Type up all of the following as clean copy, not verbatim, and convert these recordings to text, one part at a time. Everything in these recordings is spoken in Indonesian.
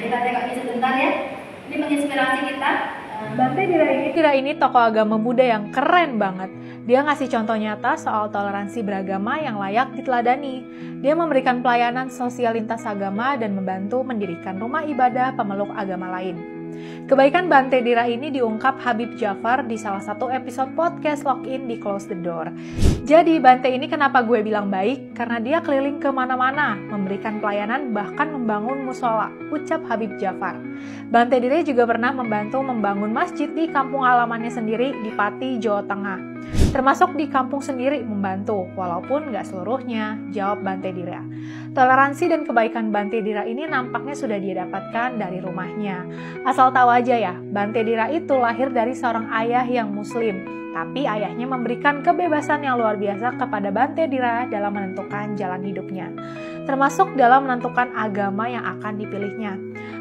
kita tengok ini sebentar ya. Ini menginspirasi kita. Bante Dira ini tokoh agama Buddha yang keren banget. Dia ngasih contoh nyata soal toleransi beragama yang layak diteladani. Dia memberikan pelayanan sosial lintas agama dan membantu mendirikan rumah ibadah pemeluk agama lain. Kebaikan Bante Dira ini diungkap Habib Jafar di salah satu episode podcast Login di Close the Door. Jadi Bante ini kenapa gue bilang baik? Karena dia keliling kemana-mana, memberikan pelayanan bahkan membangun musola, ucap Habib Jafar. Bante Dira juga pernah membantu membangun masjid di kampung halamannya sendiri di Pati, Jawa Tengah. Termasuk di kampung sendiri membantu, walaupun nggak seluruhnya, jawab Bante Dira. Toleransi dan kebaikan Bante Dira ini nampaknya sudah dia dapatkan dari rumahnya. Asal tahu aja ya, Bante Dira itu lahir dari seorang ayah yang muslim. Tapi ayahnya memberikan kebebasan yang luar biasa kepada Bante Dira dalam menentukan jalan hidupnya. Termasuk dalam menentukan agama yang akan dipilihnya.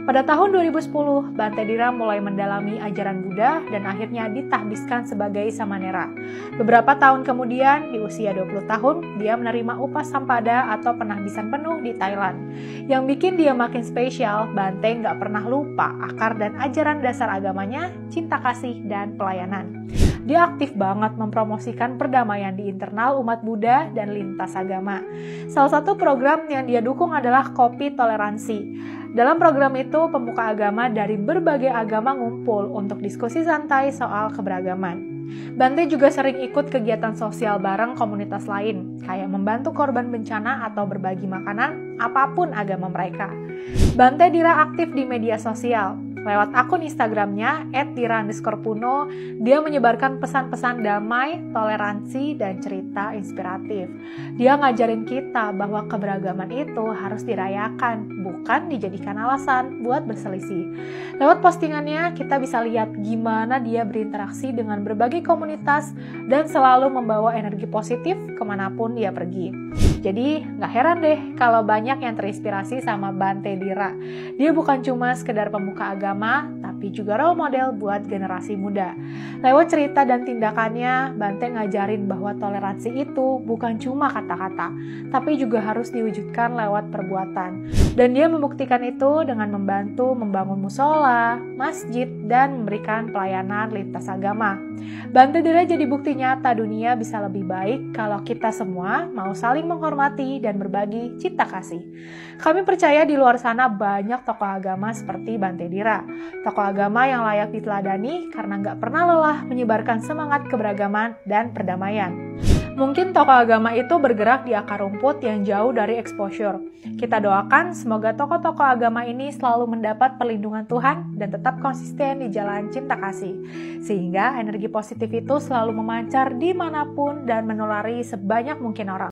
Pada tahun 2010, Bante Dira mulai mendalami ajaran Buddha dan akhirnya ditahbiskan sebagai samanera. Beberapa tahun kemudian, di usia 20 tahun, dia menerima upasampada atau penahbisan penuh di Thailand. Yang bikin dia makin spesial, Bante nggak pernah lupa akar dan ajaran dasar agamanya, cinta kasih, dan pelayanan. Dia aktif banget mempromosikan perdamaian di internal umat Buddha dan lintas agama. Salah satu program yang dia dukung adalah Kopi Toleransi. Dalam program itu, pemuka agama dari berbagai agama ngumpul untuk diskusi santai soal keberagaman. Bante juga sering ikut kegiatan sosial bareng komunitas lain, kayak membantu korban bencana atau berbagi makanan, apapun agama mereka. Bante Dira aktif di media sosial. Lewat akun Instagramnya @dira_puno, dia menyebarkan pesan-pesan damai, toleransi, dan cerita inspiratif. Dia ngajarin kita bahwa keberagaman itu harus dirayakan, bukan dijadikan alasan buat berselisih. Lewat postingannya, kita bisa lihat gimana dia berinteraksi dengan berbagai komunitas dan selalu membawa energi positif kemanapun dia pergi. Jadi, gak heran deh kalau banyak yang terinspirasi sama Bante Dira. Dia bukan cuma sekedar pemuka agama, tapi juga role model buat generasi muda. Lewat cerita dan tindakannya, Bante ngajarin bahwa toleransi itu bukan cuma kata-kata, tapi juga harus diwujudkan lewat perbuatan. Dan dia membuktikan itu dengan membantu membangun musola, masjid, dan memberikan pelayanan lintas agama. Bante Dira jadi bukti nyata dunia bisa lebih baik kalau kita semua mau saling menghormati dan berbagi cinta kasih. Kami percaya di luar sana banyak tokoh agama seperti Bante Dira. Tokoh agama yang layak diteladani karena nggak pernah lelah menyebarkan semangat keberagaman dan perdamaian. Mungkin tokoh agama itu bergerak di akar rumput yang jauh dari exposure. Kita doakan semoga tokoh-tokoh agama ini selalu mendapat perlindungan Tuhan dan tetap konsisten di jalan cinta kasih. Sehingga energi positif itu selalu memancar dimanapun dan menulari sebanyak mungkin orang.